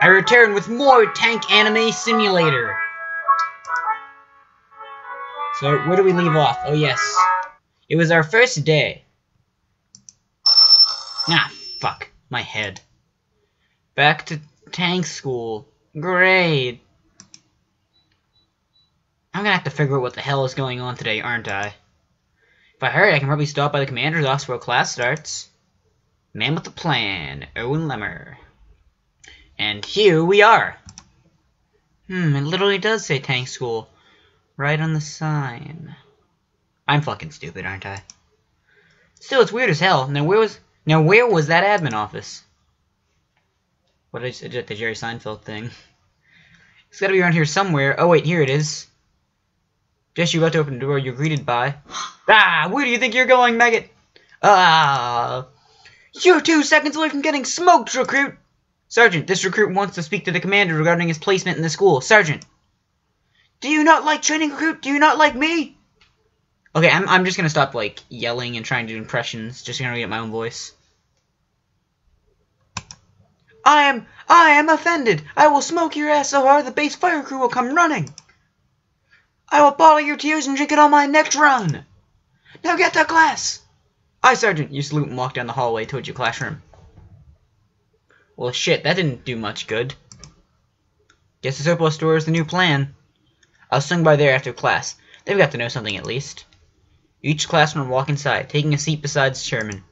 I return with more Tank Anime Simulator. So, where do we leave off? Oh, yes. It was our first day. Ah, fuck. My head. Back to tank school. Great. I'm gonna have to figure out what the hell is going on today, aren't I? If I hurry, I can probably stop by the commander's office before class starts. Man with a plan, Owen Lemmer. And here we are. It literally does say tank school. Right on the sign. I'm fucking stupid, aren't I? Still, it's weird as hell. Now where was that admin office? What did I say? The Jerry Seinfeld thing. It's gotta be around here somewhere. Oh wait, here it is. Just you about to open the door, you're greeted by... Ah! Where do you think you're going, maggot? Ah! You're 2 seconds away from getting smoked, recruit! Sergeant, this recruit wants to speak to the commander regarding his placement in the school. Sergeant! Do you not like training, recruit? Do you not like me? Okay, I'm just gonna stop, like, yelling and trying to do impressions. Just gonna get my own voice. I am offended! I will smoke your ass so hard the base fire crew will come running! I will bottle your tears and drink it on my next run! Now get to class! Aye, Sergeant. You salute and walk down the hallway towards your classroom. Well, shit, that didn't do much good. Guess the surplus store is the new plan. I'll swing by there after class. They've got to know something at least. Each classroom will walk inside, taking a seat beside Chairman.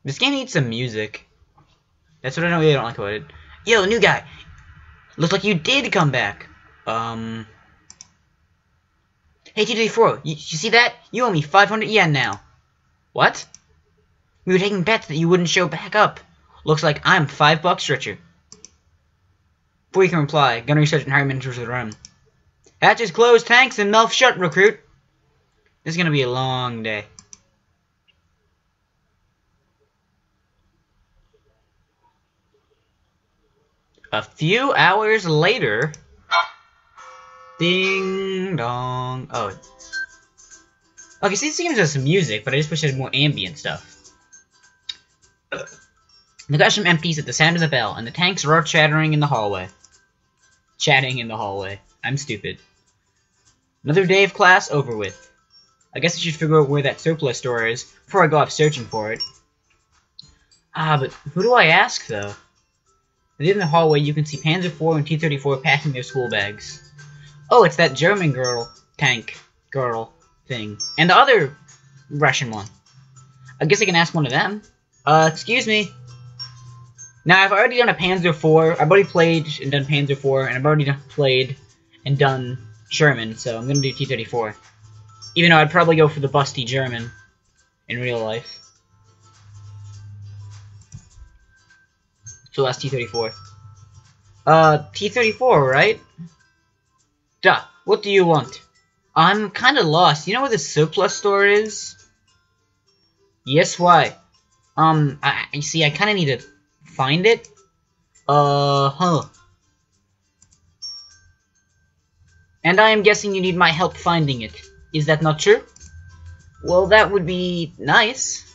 This game needs some music. That's what I really don't like about it. Yo, new guy! Looks like you did come back. Hey, T-34, you see that? You owe me 500 yen now. What? We were taking bets that you wouldn't show back up. Looks like I'm $5 richer. Before you can reply, Gunnery Sergeant Harriman enters the room. Hatches closed, tanks, and mouth shut, recruit. This is gonna be a long day. A few hours later... Ding dong. Oh. Okay, see, this game has some music, but I just wish it had more ambient stuff. The classroom empties at the sound of the bell, and the tanks are chattering in the hallway. Chatting in the hallway. I'm stupid. Another day of class over with. I guess I should figure out where that surplus store is before I go off searching for it. Ah, but who do I ask, though? In the hallway, you can see Panzer IV and T-34 packing their school bags. Oh, it's that German tank girl thing. And the other Russian one. I guess I can ask one of them. Excuse me. Now, I've already done a Panzer IV. I've already played and done Panzer IV, and I've already played and done German, so I'm gonna do T-34. Even though I'd probably go for the busty German in real life. So that's T-34. T-34, right? Duh, what do you want? I'm kinda lost. You know where the surplus store is? Yes, why? I see, I kinda need to find it. And I am guessing you need my help finding it. Is that not true? Well, that would be nice.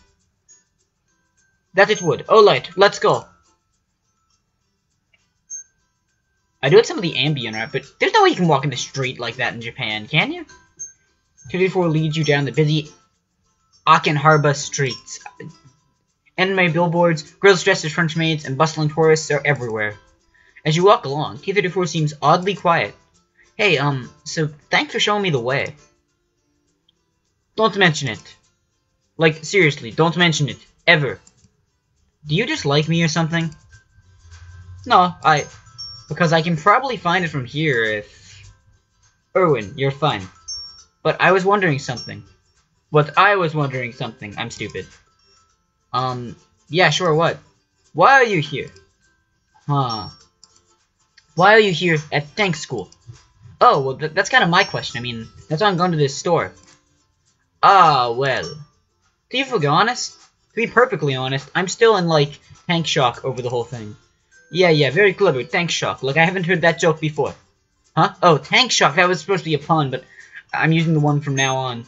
That it would. Oh, right, let's go. I do have some of the ambient rap, but there's no way you can walk in the street like that in Japan, can you? 34 leads you down the busy Akihabara streets. Anime billboards, girls dressed as French maids, and bustling tourists are everywhere. As you walk along, T-34 seems oddly quiet. Hey, so thanks for showing me the way. Don't mention it. Like, seriously, don't mention it. Ever. Do you just like me or something? No, because I can probably find it from here if... Erwin, you're fine. But I was wondering something. I'm stupid. Yeah, sure, what? Why are you here? Huh. Why are you here at tank school? Oh, well, that's kind of my question. I mean, that's why I'm going to this store. Ah, well. To be honest, to be perfectly honest, I'm still in, like, tank shock over the whole thing. Yeah, very clever, tank shock. Like, I haven't heard that joke before. Huh? Oh, tank shock, that was supposed to be a pun, but I'm using the one from now on.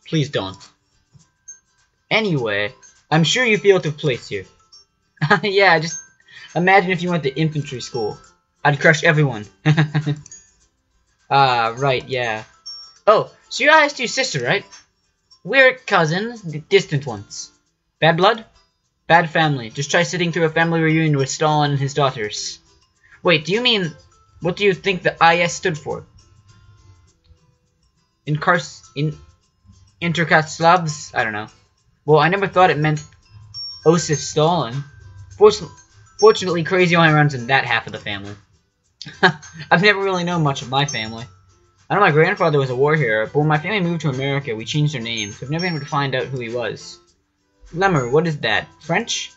Please don't. Anyway, I'm sure you feel out of place here. Yeah, just imagine if you went to infantry school. I'd crush everyone. Ah, right, yeah. Oh, so you're IS2's sister, right? We're cousins, distant ones. Bad blood? Bad family. Just try sitting through a family reunion with Stalin and his daughters. Wait, do you mean... What do you think the IS stood for? Interkaslavs? I don't know. Well, I never thought it meant Osif Stalin. Fortunately, Crazy only runs in that half of the family. I've never really known much of my family. I know my grandfather was a war hero, but when my family moved to America, we changed our names, so I've never been able to find out who he was. Lemmer, what is that? French?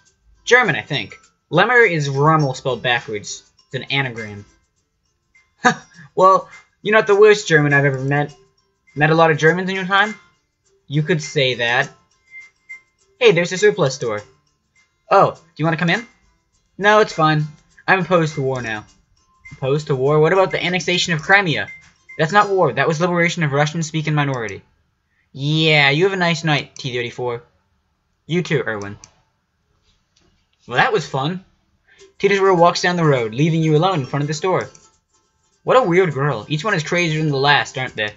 German, I think. Lemmer is Rommel spelled backwards. It's an anagram. Well, you're not the worst German I've ever met. Met a lot of Germans in your time? You could say that. Hey, there's a surplus store. Oh, do you want to come in? No, it's fine. I'm opposed to war now. Opposed to war? What about the annexation of Crimea? That's not war. That was liberation of Russian-speaking minority. Yeah, you have a nice night, T-34. You too, Erwin. Well, that was fun. T-34 walks down the road, leaving you alone in front of the store. What a weird girl. Each one is crazier than the last, aren't they?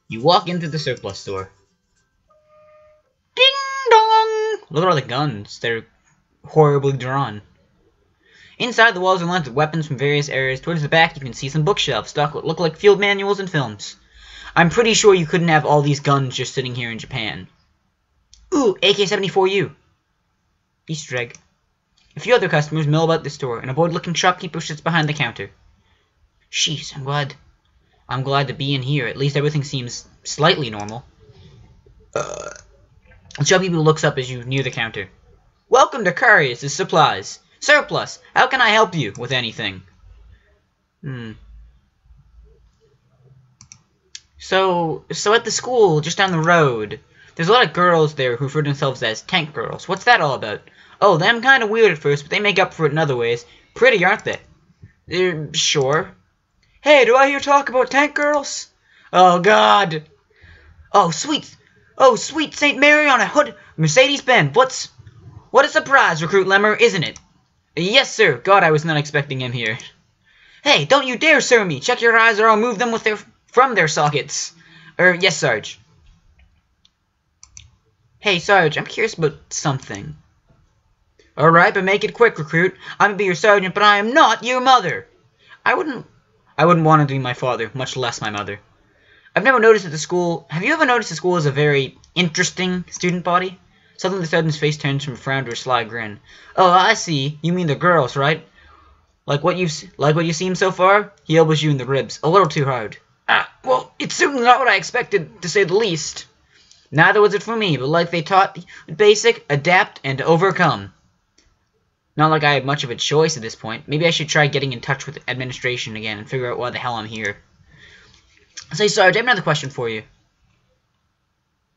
You walk into the surplus store. Ding dong! Look at all the guns. They're horribly drawn. Inside, the walls are lined with weapons from various areas. Towards the back, you can see some bookshelves stocked what look like field manuals and films. I'm pretty sure you couldn't have all these guns just sitting here in Japan. Ooh, AK-74U. Easter egg. A few other customers mill about the store, and a bored-looking shopkeeper sits behind the counter. Jeez, I'm glad to be in here. At least everything seems slightly normal. The shopkeeper looks up as you near the counter. Welcome to Curious' Supplies. Surplus, how can I help you with anything? So at the school, just down the road, there's a lot of girls there who refer to themselves as tank girls. What's that all about? Oh, them kind of weird at first, but they make up for it in other ways. Pretty, aren't they? Sure. Hey, do I hear talk about tank girls? Oh, God. Oh, sweet St. Mary on a hood Mercedes-Benz. What a surprise, Recruit Lemmer, isn't it? Yes, sir. God, I was not expecting him here. Hey, don't you dare sir me. Check your eyes or I'll move them from their sockets. Yes, Sarge. Hey, Sarge, I'm curious about something. Alright, but make it quick, Recruit. I'm gonna be your sergeant, but I am not your mother. I wouldn't want to be my father, much less my mother. I've never noticed at the school... Have you ever noticed the school is a very interesting student body? Suddenly the sergeant's face turns from a frown to a sly grin. Oh, I see. You mean the girls, right? Like what you've seen so far? He elbows you in the ribs. A little too hard. Well, it's certainly not what I expected, to say the least. Neither was it for me, but like they taught, basic, adapt, and overcome. Not like I had much of a choice at this point. Maybe I should try getting in touch with administration again and figure out why the hell I'm here. Say, Sarge, I have another question for you.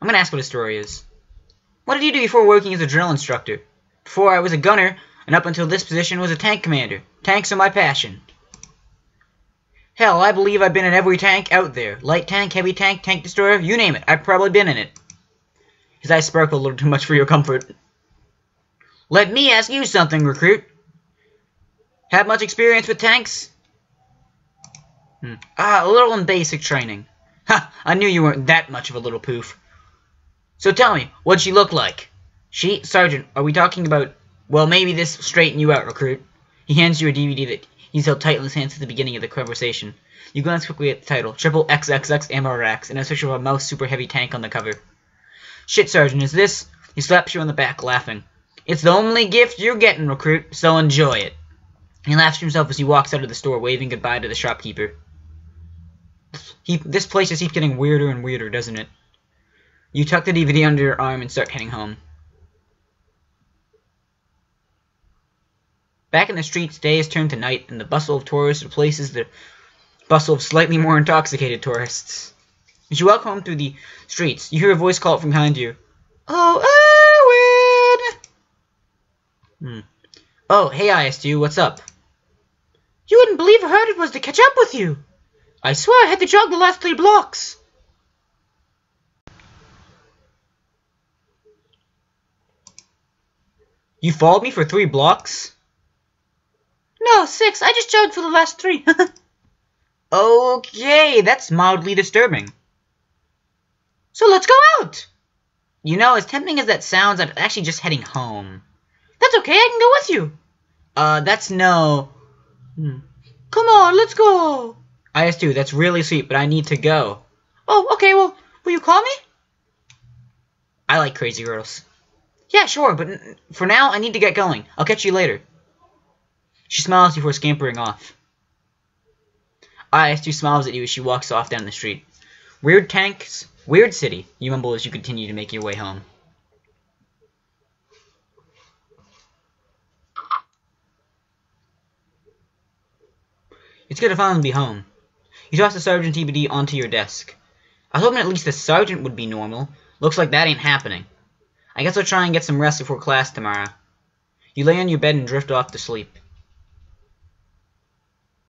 I'm gonna ask what a story is. What did you do before working as a drill instructor? Before I was a gunner, and up until this position was a tank commander. Tanks are my passion. Hell, I believe I've been in every tank out there. Light tank, heavy tank, tank destroyer, you name it. I've probably been in it. His eyes sparkle a little too much for your comfort. Let me ask you something, Recruit. Have much experience with tanks? A little in basic training. Ha! I knew you weren't that much of a little poof. So tell me, what'd she look like? Sergeant, are we talking about... Well, maybe this will straighten you out, Recruit. He hands you a DVD that he's held tight in his hands at the beginning of the conversation. You glance quickly at the title, Triple XXX Ammo Racks, and a picture of a mouse super heavy tank on the cover. Shit, Sergeant, is this... He slaps you on the back, laughing. It's the only gift you're getting, Recruit, so enjoy it. He laughs to himself as he walks out of the store, waving goodbye to the shopkeeper. This place just keeps getting weirder and weirder, doesn't it? You tuck the DVD under your arm and start heading home. Back in the streets, day has turned to night, and the bustle of tourists replaces the bustle of slightly more intoxicated tourists. As you walk home through the streets, you hear a voice call out from behind you. Oh, Erwin! Oh, hey, IS2, what's up? You wouldn't believe how hard it was to catch up with you. I swear I had to jog the last 3 blocks. You followed me for 3 blocks? No, 6. I just jogged for the last 3. Okay, that's mildly disturbing. So let's go out! You know, as tempting as that sounds, I'm actually just heading home. That's okay, I can go with you. That's no... Come on, let's go. IS2, that's really sweet, but I need to go. Oh, okay, well, will you call me? I like crazy girls. Yeah, sure, but For now, I need to get going. I'll catch you later. She smiles before scampering off. IS2 smiles at you as she walks off down the street. Weird tanks, weird city, you mumble as you continue to make your way home. It's good to finally be home. You toss the Sergeant TBD onto your desk. I was hoping at least the Sergeant would be normal. Looks like that ain't happening. I guess I'll try and get some rest before class tomorrow. You lay on your bed and drift off to sleep.